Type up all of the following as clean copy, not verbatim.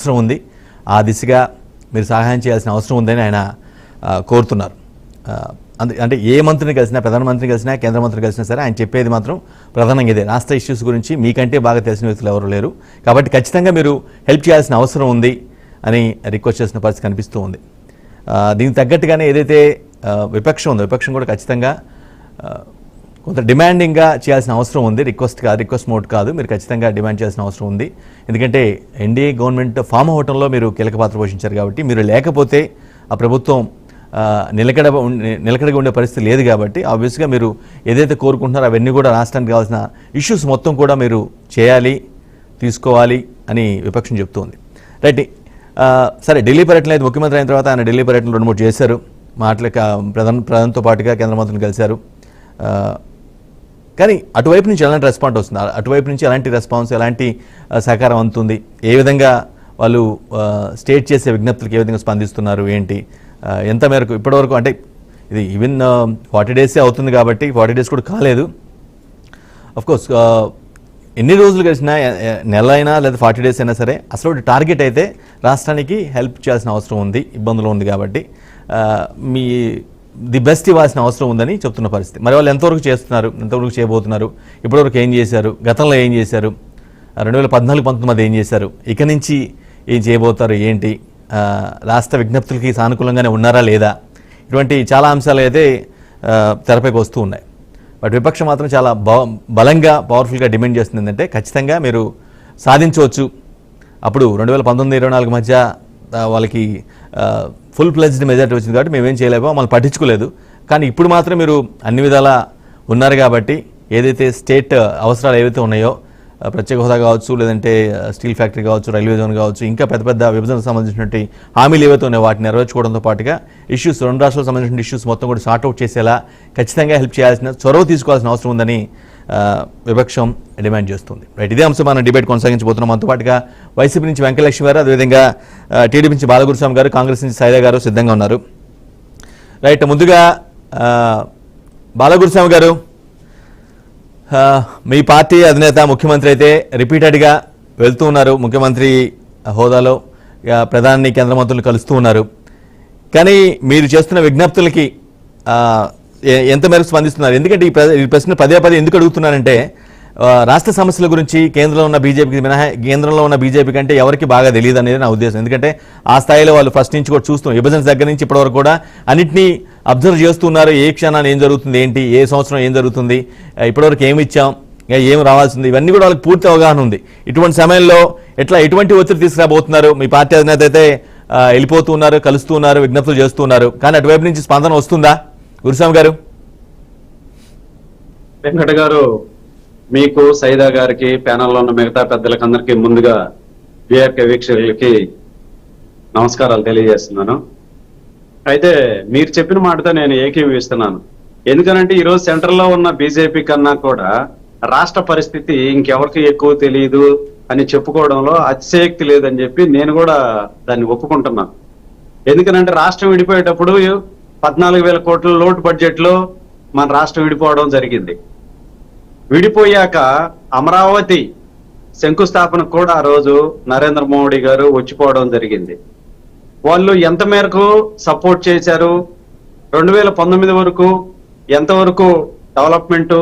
అవసరం ఉంది. ఆ దిశగా మీరు సహాయం చేయాల్సిన అవసరం ఉందని ఆయన కోరుతున్నారు. అంటే ఏ మంత్రిని కలిసినా, ప్రధానమంత్రిని కలిసినా, కేంద్ర మంత్రిని కలిసినా సరే ఆయన చెప్పేది మాత్రం ప్రధానంగా ఇదే, రాష్ట్ర ఇష్యూస్ గురించి మీకంటే బాగా తెలిసిన వ్యక్తులు ఎవరు లేరు, కాబట్టి ఖచ్చితంగా మీరు హెల్ప్ చేయాల్సిన అవసరం ఉంది అని రిక్వెస్ట్ చేసిన పరిస్థితి కనిపిస్తూ ఉంది. దీనికి తగ్గట్టుగానే ఏదైతే విపక్షం ఉందో, విపక్షం కూడా ఖచ్చితంగా కొంత డిమాండింగ్గా చేయాల్సిన అవసరం ఉంది. రిక్వెస్ట్ మోడ్ కాదు, మీరు ఖచ్చితంగా డిమాండ్ చేయాల్సిన అవసరం ఉంది. ఎందుకంటే ఎన్డీఏ గవర్నమెంట్ ఫామ్ అవటంలో మీరు కీలక పాత్ర పోషించారు కాబట్టి, మీరు లేకపోతే ఆ ప్రభుత్వం నిలకడగా ఉండే పరిస్థితి లేదు. కాబట్టి ఆబ్వియస్గా మీరు ఏదైతే కోరుకుంటున్నారో అవన్నీ కూడా రాష్ట్రానికి కావాల్సిన ఇష్యూస్ మొత్తం కూడా మీరు చేయాలి, తీసుకోవాలి అని విపక్షం చెప్తోంది. రైట్, సరే ఢిల్లీ పర్యటన అయితే ముఖ్యమంత్రి అయిన తర్వాత ఆయన ఢిల్లీ పర్యటన 2-3 చేశారు. ప్రధానంతో పాటుగా కేంద్ర మంత్రులను కలిశారు. కానీ అటువైపు నుంచి ఎలాంటి రెస్పాన్స్ వస్తుంది, అటువైపు నుంచి ఎలాంటి రెస్పాన్స్, ఎలాంటి సహకారం అందుతుంది, ఏ విధంగా వాళ్ళు స్టేట్ చేసే విజ్ఞప్తులకు ఏ విధంగా స్పందిస్తున్నారు, ఏంటి, ఎంత మేరకు ఇప్పటివరకు, అంటే ఇది ఈవెన్ 40 డేసే అవుతుంది కాబట్టి 40 డేస్ కూడా కాలేదు. అఫ్కోర్స్ ఎన్ని రోజులు కలిసినా, నెల అయినా లేదా 40 డేస్ అయినా సరే అసలు టార్గెట్ అయితే రాష్ట్రానికి హెల్ప్ చేయాల్సిన అవసరం ఉంది, ఇబ్బందులు ఉంది కాబట్టి మీ ది బెస్ట్ ఇవ్వాల్సిన అవసరం ఉందని చెప్తున్న పరిస్థితి. మరి వాళ్ళు ఎంతవరకు చేస్తున్నారు, ఎంతవరకు చేయబోతున్నారు, ఇప్పటివరకు ఏం చేశారు, గతంలో ఏం చేశారు, 2014-19 ఏం చేశారు, ఇక నుంచి ఏం చేయబోతారు, ఏంటి, రాష్ట్ర విజ్ఞప్తులకి సానుకూలంగానే ఉన్నారా లేదా, ఇటువంటి చాలా అంశాలు అయితే తెరపైకి వస్తూ ఉన్నాయి. బట్ విపక్షం మాత్రం చాలా బలంగా, పవర్ఫుల్గా డిమాండ్ చేస్తుంది ఏంటంటే ఖచ్చితంగా మీరు సాధించవచ్చు. అప్పుడు 2019-24 మధ్య వాళ్ళకి ఫుల్ ప్లెజ్డ్ మెజారిటీ వచ్చింది కాబట్టి మేమేం చేయలేమో, మమ్మల్ని పట్టించుకోలేదు. కానీ ఇప్పుడు మాత్రం మీరు అన్ని విధాలా ఉన్నారు కాబట్టి ఏదైతే స్టేట్ అవసరాలు ఏవైతే ఉన్నాయో, ప్రత్యేక హోదా కావచ్చు, లేదంటే స్టీల్ ఫ్యాక్టరీ కావచ్చు, రైల్వే జోన్ కావచ్చు, ఇంకా పెద్ద పెద్ద విభజనకు సంబంధించినటువంటి హామీలు ఏవైతే ఉన్నాయో వాటిని నెరవేర్చుకోవడంతో పాటుగా ఇష్యూస్, 2 రాష్ట్రాలకు సంబంధించిన ఇష్యూస్ మొత్తం కూడా సార్ట్అవుట్ చేసేలా ఖచ్చితంగా హెల్ప్ చేయాల్సిన, చొరవ తీసుకోవాల్సిన అవసరం ఉందని విపక్షం డిమాండ్ చేస్తుంది. రైట్, ఇదే అంశం మనం డిబేట్ కొనసాగించబోతున్నాం. మనతో పాటుగా వైసీపీ నుంచి వెంకటలక్ష్మి గారు, అదేవిధంగా టీడీపీ నుంచి బాలగురుస్వామి గారు, కాంగ్రెస్ నుంచి సైదా గారు సిద్ధంగా ఉన్నారు. రైట్, ముందుగా బాలగురుస్వామి గారు, మీ పార్టీ అధినేత ముఖ్యమంత్రి అయితే రిపీటెడ్గా వెళ్తూ ఉన్నారు, ముఖ్యమంత్రి హోదాలో ప్రధాని, కేంద్ర మంత్రులను కలుస్తూ ఉన్నారు. కానీ మీరు చేస్తున్న విజ్ఞప్తులకి ఎంత మేరకు స్పందిస్తున్నారు? ఎందుకంటే ఈ ప్రశ్న పదే ఎందుకు అడుగుతున్నానంటే, రాష్ట్ర సమస్యల గురించి కేంద్రంలో ఉన్న బీజేపీ కంటే ఎవరికి బాగా తెలియదు అనేది నా ఉద్దేశం. ఎందుకంటే ఆ స్థాయిలో వాళ్ళు ఫస్ట్ నుంచి కూడా చూస్తున్నాం, విభజన దగ్గర నుంచి ఇప్పటివరకు కూడా అన్నింటినీ అబ్జర్వ్ చేస్తున్నారు. ఏ క్షణాన్ని ఏం జరుగుతుంది, ఏంటి, ఏ సంవత్సరం ఏం జరుగుతుంది, ఇప్పటివరకు ఏమి ఇచ్చాం, ఏం రావాల్సింది, ఇవన్నీ కూడా వాళ్ళకి పూర్తి అవగాహన ఉంది. ఇటువంటి సమయంలో ఎటువంటి ఒత్తిడి తీసుకురాబోతున్నారు? మీ పార్టీ అధినేత అయితే వెళ్ళిపోతూ ఉన్నారు, కలుస్తూ ఉన్నారు, విజ్ఞప్తులు చేస్తూ ఉన్నారు, కానీ అటువైపు నుంచి స్పందన వస్తుందా? గురుస్వామి గారు. వెంకట గారు, మీకు, సైదా గారికి, ప్యానల్లో ఉన్న మిగతా పెద్దలకి అందరికీ ముందుగా విఆర్కే వీక్షకులకి నమస్కారాలు తెలియజేస్తున్నాను. అయితే మీరు చెప్పిన మాటతో నేను ఏకీభవిస్తున్నాను. ఎందుకనంటే ఈరోజు సెంట్రల్లో ఉన్న బీజేపీ కన్నా కూడా రాష్ట్ర పరిస్థితి ఇంకెవరికి ఎక్కువ తెలియదు అని చెప్పుకోవడంలో అతిశయోక్తి లేదని చెప్పి నేను కూడా దాన్ని ఒప్పుకుంటున్నాను. ఎందుకనంటే రాష్ట్రం విడిపోయేటప్పుడు 14,000 కోట్ల లోటు బడ్జెట్ లో మన రాష్ట్రం విడిపోవడం జరిగింది. విడిపోయాక అమరావతి శంకుస్థాపనకు కూడా ఆ రోజు నరేంద్ర మోడీ గారు వచ్చిపోవడం జరిగింది. వాళ్ళు ఎంత మేరకు సపోర్ట్ చేశారు, 2019 వరకు ఎంతవరకు డెవలప్మెంట్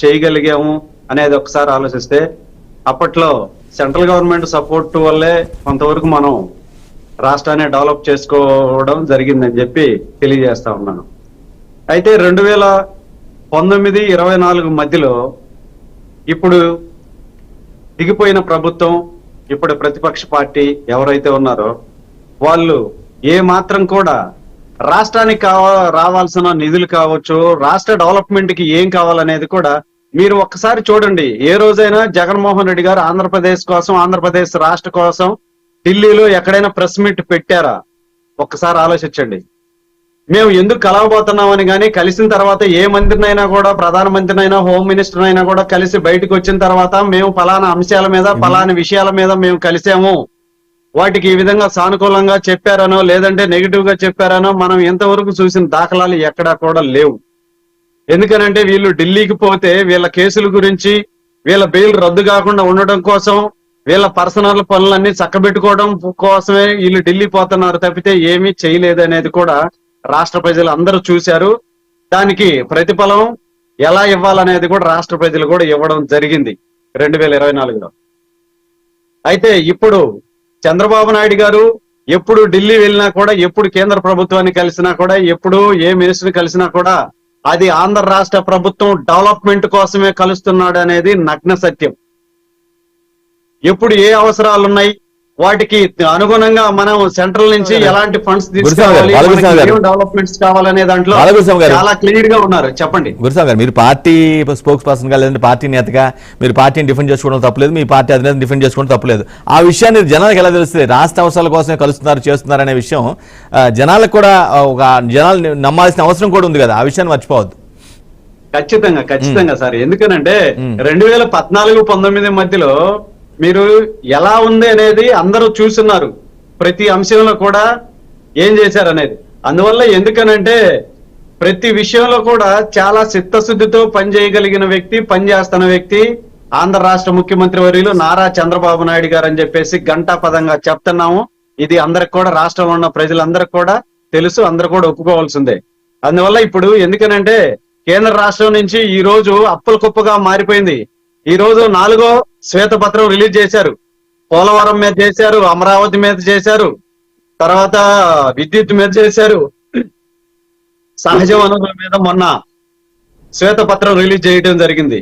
చేయగలిగాము అనేది ఒకసారి ఆలోచిస్తే, అప్పట్లో సెంట్రల్ గవర్నమెంట్ సపోర్ట్ వల్లే కొంతవరకు మనం రాష్ట్రాన్ని డెవలప్ చేసుకోవడం జరిగిందని చెప్పి తెలియజేస్తా ఉన్నాను. అయితే 2019-24 మధ్యలో ఇప్పుడు దిగిపోయిన ప్రభుత్వం, ఇప్పుడు ప్రతిపక్ష పార్టీ ఎవరైతే ఉన్నారో వాళ్ళు ఏ మాత్రం కూడా రాష్ట్రానికి రావాల్సిన నిధులు కావచ్చు, రాష్ట్ర డెవలప్మెంట్ కి ఏం కావాలనేది కూడా మీరు ఒక్కసారి చూడండి. ఏ రోజైనా జగన్మోహన్ రెడ్డి గారు ఆంధ్రప్రదేశ్ కోసం, ఆంధ్రప్రదేశ్ రాష్ట్ర కోసం ఢిల్లీలో ఎక్కడైనా ప్రెస్ మీట్ పెట్టారా? ఒక్కసారి ఆలోచించండి. మేము ఎందుకు కలవబోతున్నామని కానీ, కలిసిన తర్వాత ఏ మంత్రినైనా కూడా, ప్రధానమంత్రినైనా, హోమ్ మినిస్టర్ అయినా కూడా కలిసి బయటకు వచ్చిన తర్వాత మేము ఫలానా అంశాల మీద, ఫలానా విషయాల మీద మేము కలిసాము, వాటికి ఈ విధంగా సానుకూలంగా చెప్పారనో లేదంటే నెగిటివ్ గా చెప్పారనో మనం ఎంతవరకు చూసిన దాఖలాలు ఎక్కడా కూడా లేవు. ఎందుకనంటే వీళ్ళు ఢిల్లీకి పోతే వీళ్ళ కేసుల గురించి, వీళ్ళ బెయిల్ రద్దు కాకుండా ఉండడం కోసం, వీళ్ళ పర్సనల్ పనులన్నీ చక్కబెట్టుకోవడం కోసమే వీళ్ళు ఢిల్లీ పోతున్నారు తప్పితే ఏమీ చేయలేదు అనేది కూడా రాష్ట్ర ప్రజలు అందరూ చూశారు. దానికి ప్రతిఫలం ఎలా ఇవ్వాలనేది కూడా రాష్ట్ర ప్రజలు కూడా ఇవ్వడం జరిగింది 2024లో. అయితే ఇప్పుడు చంద్రబాబు నాయుడు గారు ఎప్పుడు ఢిల్లీ వెళ్ళినా కూడా, ఎప్పుడు కేంద్ర ప్రభుత్వాన్ని కలిసినా కూడా, ఎప్పుడు ఏ మినిస్టర్ కలిసినా కూడా అది ఆంధ్ర రాష్ట్ర ప్రభుత్వం డెవలప్మెంట్ కోసమే కలుస్తున్నాడు అనేది నగ్న సత్యం. ఎప్పుడు ఏ అవసరాలు ఉన్నాయి, వాటికి అనుగుణంగా మనం సెంట్రల్ నుంచి ఎలాంటి ఫండ్స్ తీసుకోవాలి, డెవలప్మెంట్స్ కావాలనే దాంట్లో చాలా క్లియర్ గా ఉన్నారు. చెప్పండి గురుస్వామి గారు, మీరు పార్టీ స్పోక్స్ పర్సన్ గా లేదంటే పార్టీ నేతగా మీరు పార్టీని డిఫెండ్ చేసుకోవడం తప్పలేదు, మీ పార్టీ అధినేత డిఫెండ్ చేసుకోవడం తప్పలేదు. ఆ విషయాన్ని జనాలకు ఎలా తెలుస్తుంది? రాష్ట్ర అవసరాల కోసమే కలుస్తున్నారు, చేస్తున్నారు అనే విషయం జనాలకు కూడా జనాలు నమ్మాల్సిన అవసరం కూడా ఉంది కదా, ఆ విషయాన్ని మర్చిపోవద్దు. ఖచ్చితంగా సార్. ఎందుకనంటే 2014-19 మధ్యలో మీరు ఎలా ఉంది అనేది అందరూ చూస్తున్నారు, ప్రతి అంశంలో కూడా ఏం చేశారు అనేది. అందువల్ల ఎందుకనంటే ప్రతి విషయంలో కూడా చాలా చిత్తశుద్ధితో పనిచేయగలిగిన వ్యక్తి, పనిచేస్తున్న వ్యక్తి ఆంధ్ర రాష్ట్ర ముఖ్యమంత్రి వర్యులు నారా చంద్రబాబు నాయుడు గారు అని చెప్పేసి ఘంటాపదంగా చెప్తున్నాము. ఇది అందరికి కూడా, రాష్ట్రంలో ఉన్న ప్రజలందరికీ కూడా తెలుసు, అందరూ కూడా ఒప్పుకోవాల్సిందే. అందువల్ల ఇప్పుడు ఎందుకనంటే కేంద్ర రాష్ట్రం నుంచి ఈ రోజు అప్పుల కుప్పగా మారిపోయింది. ఈ రోజు 4వ శ్వేతపత్రం రిలీజ్ చేశారు. పోలవరం మీద చేశారు, అమరావతి మీద చేశారు, తర్వాత విద్యుత్ మీద చేశారు, సహజ వనరుల మీద మొన్న శ్వేతపత్రం రిలీజ్ చేయడం జరిగింది.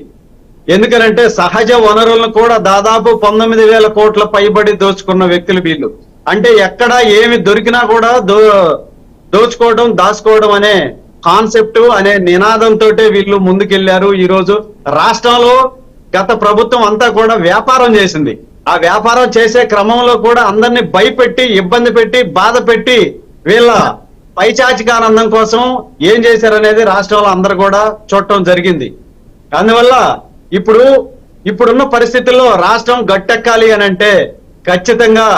ఎందుకనంటే సహజ వనరులను కూడా దాదాపు 19,000 కోట్ల పైబడి దోచుకున్న వ్యక్తులు వీళ్ళు. అంటే ఎక్కడ ఏమి దొరికినా కూడా దోచుకోవడం, దాచుకోవడం అనే కాన్సెప్ట్ అనే నినాదంతో వీళ్ళు ముందుకెళ్లారు. ఈ రోజు రాష్ట్రంలో గత ప్రభుత్వం అంతా కూడా వ్యాపారం చేసింది. ఆ వ్యాపారం చేసే క్రమంలో కూడా అందరినీ భయపెట్టి, ఇబ్బంది పెట్టి, బాధ పెట్టి వీళ్ళ పైచాచికానందం కోసం ఏం చేశారనేది రాష్ట్రంలో అందరూ కూడా చూడటం జరిగింది. అందువల్ల ఇప్పుడున్న పరిస్థితుల్లో రాష్ట్రం గట్టెక్కాలి అని అంటే ఖచ్చితంగా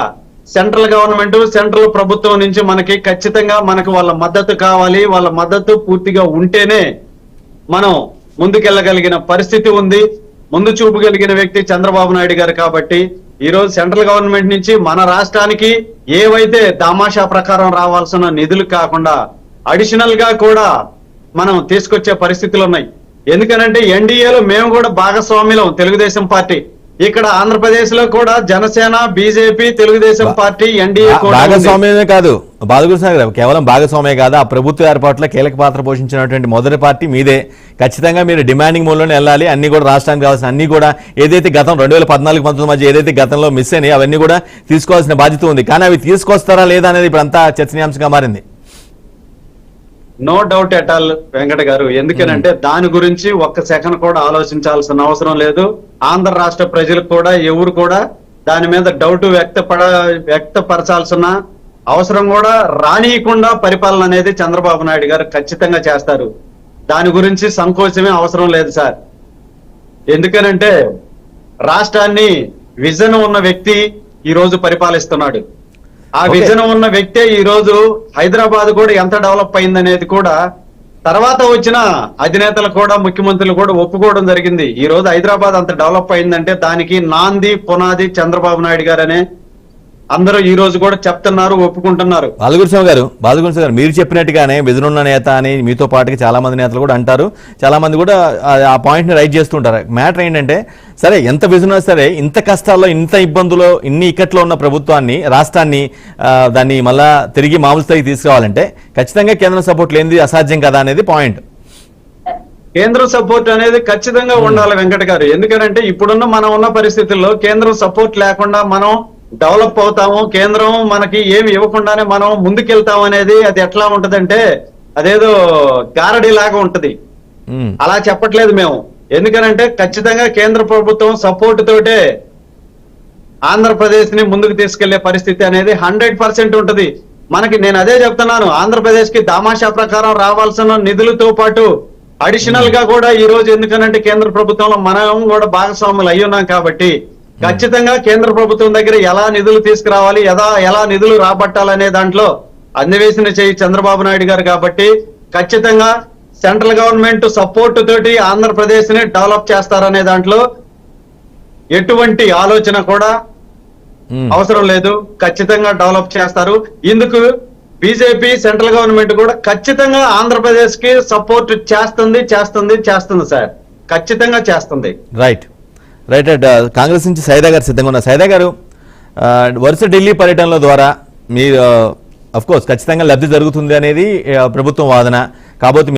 సెంట్రల్ గవర్నమెంట్, సెంట్రల్ ప్రభుత్వం నుంచి మనకి ఖచ్చితంగా వాళ్ళ మద్దతు కావాలి. వాళ్ళ మద్దతు పూర్తిగా ఉంటేనే మనం ముందుకెళ్ళగలిగిన పరిస్థితి ఉంది. ముందు చూపు కలిగిన వ్యక్తి చంద్రబాబు నాయుడు గారు. కాబట్టి ఈ రోజు సెంట్రల్ గవర్నమెంట్ నుంచి మన రాష్ట్రానికి ఏవైతే దామాషా ప్రకారం రావాల్సిన నిధులు కాకుండా అడిషనల్ గా కూడా మనం తీసుకొచ్చే పరిస్థితులు ఉన్నాయి. ఎందుకనంటే ఎన్డీఏలో మేము కూడా భాగస్వామ్యం, తెలుగుదేశం పార్టీ. ఇక్కడ ఆంధ్రప్రదేశ్ లో కూడా Janasena, BJP, Telugu Desam party, NDA భాగస్వామ్యమే కాదు బాలకృష్ణ గారు, కేవలం భాగస్వామ్యమే కాదు, ఆ ప్రభుత్వ ఏర్పాటులో కీలక పాత్ర పోషించినటువంటి మొదటి పార్టీ మీదే. ఖచ్చితంగా మీరు డిమాండింగ్ మోడ్లోనే వెళ్ళాలి. అన్ని కూడా రాష్ట్రానికి కావాల్సిన అన్ని కూడా ఏదైతే గతం 2014-19 మధ్య ఏదైతే గతంలో మిస్ అయినాయి అవన్నీ కూడా తీసుకోవాల్సిన బాధ్యత ఉంది. కానీ అవి తీసుకొస్తారా లేదా అనేది ఇప్పుడు అంతా చర్చనీయాంశంగా మారింది. No doubt at all Venkata గారు. ఎందుకనంటే దాని గురించి ఒక్క సెకండ్ కూడా ఆలోచించాల్సిన అవసరం లేదు. ఆంధ్ర రాష్ట్ర ప్రజలకు కూడా ఎవరు కూడా దాని మీద డౌట్ వ్యక్తపరచాల్సిన అవసరం కూడా రానియకుండా పరిపాలన అనేది చంద్రబాబు నాయుడు గారు ఖచ్చితంగా చేస్తారు. దాని గురించి సంకోచమే అవసరం లేదు సార్. ఎందుకనంటే రాష్ట్రాన్ని విజన్ ఉన్న వ్యక్తి ఈ రోజు పరిపాలిస్తున్నాడు. ఆ విజన్ ఉన్న వ్యక్తే ఈ రోజు హైదరాబాద్ కూడా ఎంత డెవలప్ అయిందనేది కూడా తర్వాత వచ్చిన అధినేతలు కూడా, ముఖ్యమంత్రులు కూడా ఒప్పుకోవడం జరిగింది. ఈ రోజు హైదరాబాద్ అంత డెవలప్ అయిందంటే దానికి నాంది, పునాది చంద్రబాబు నాయుడు గారనే అందరూ ఈ రోజు కూడా చెప్తున్నారు, ఒప్పుకుంటున్నారు. బాలకృష్ణ గారు, మీరు చెప్పినట్టుగానే విజన్ ఉన్న నేత అని మీతో పాటుగా చాలా మంది నేతలు కూడా అంటారు. చాలా మంది కూడా ఆ పాయింట్ ని రైట్ చేస్తుంటారు. మ్యాటర్ ఏంటంటే, సరే ఎంత విజన్ ఉన్నా సరే ఇంత కష్టాల్లో, ఇంత ఇబ్బందులో, ఇన్ని ఇక్కట్లో ఉన్న ప్రభుత్వాన్ని, రాష్ట్రాన్ని దాన్ని మళ్ళా తిరిగి మామూలు స్థాయికి తీసుకురావాలంటే ఖచ్చితంగా కేంద్ర సపోర్ట్ లేనిది అసాధ్యం కదా అనేది పాయింట్. కేంద్ర సపోర్ట్ అనేది ఖచ్చితంగా ఉండాలి వెంకట గారు. ఎందుకంటే ఇప్పుడున్న మనం ఉన్న పరిస్థితుల్లో కేంద్రం సపోర్ట్ లేకుండా మనం డెవలప్ అవుతాము, కేంద్రం మనకి ఏమి ఇవ్వకుండానే మనం ముందుకెళ్తాం అనేది అది ఎట్లా ఉంటదంటే అదేదో గారడీ లాగా ఉంటది. అలా చెప్పట్లేదు మేము. ఎందుకనంటే ఖచ్చితంగా కేంద్ర ప్రభుత్వం సపోర్ట్ తోటే ఆంధ్రప్రదేశ్ ని ముందుకు తీసుకెళ్లే పరిస్థితి అనేది 100% ఉంటది మనకి. నేను అదే చెప్తున్నాను, ఆంధ్రప్రదేశ్ కి దామాషా ప్రకారం రావాల్సిన నిధులతో పాటు అడిషనల్ గా కూడా ఈ రోజు, ఎందుకనంటే కేంద్ర ప్రభుత్వంలో మనం కూడా భాగస్వాములు అయ్యున్నాం కాబట్టి ఖచ్చితంగా కేంద్ర ప్రభుత్వం దగ్గర ఎలా నిధులు తీసుకురావాలి, ఎలా నిధులు రాబట్టాలనే దాంట్లో అన్వేషణ చేయి చంద్రబాబు నాయుడు గారు. కాబట్టి ఖచ్చితంగా సెంట్రల్ గవర్నమెంట్ సపోర్ట్ తోటి ఆంధ్రప్రదేశ్ ని డెవలప్ చేస్తారనే దాంట్లో ఎటువంటి ఆలోచన కూడా అవసరం లేదు, ఖచ్చితంగా డెవలప్ చేస్తారు. ఇందుకు బీజేపీ సెంట్రల్ గవర్నమెంట్ కూడా ఖచ్చితంగా ఆంధ్రప్రదేశ్ కి సపోర్ట్ చేస్తుంది సార్, ఖచ్చితంగా చేస్తుంది. రైట్ రైట్ రైట్ కాంగ్రెస్ నుంచి సైదా గారు సిద్ధంగా ఉన్నారు. సైదా గారు, వరుస ఢిల్లీ పర్యటనల ద్వారా మీరు అఫ్ కోర్స్ ఖచ్చితంగా లబ్ధి జరుగుతుంది అనేది ప్రభుత్వం వాదన. కాబోతే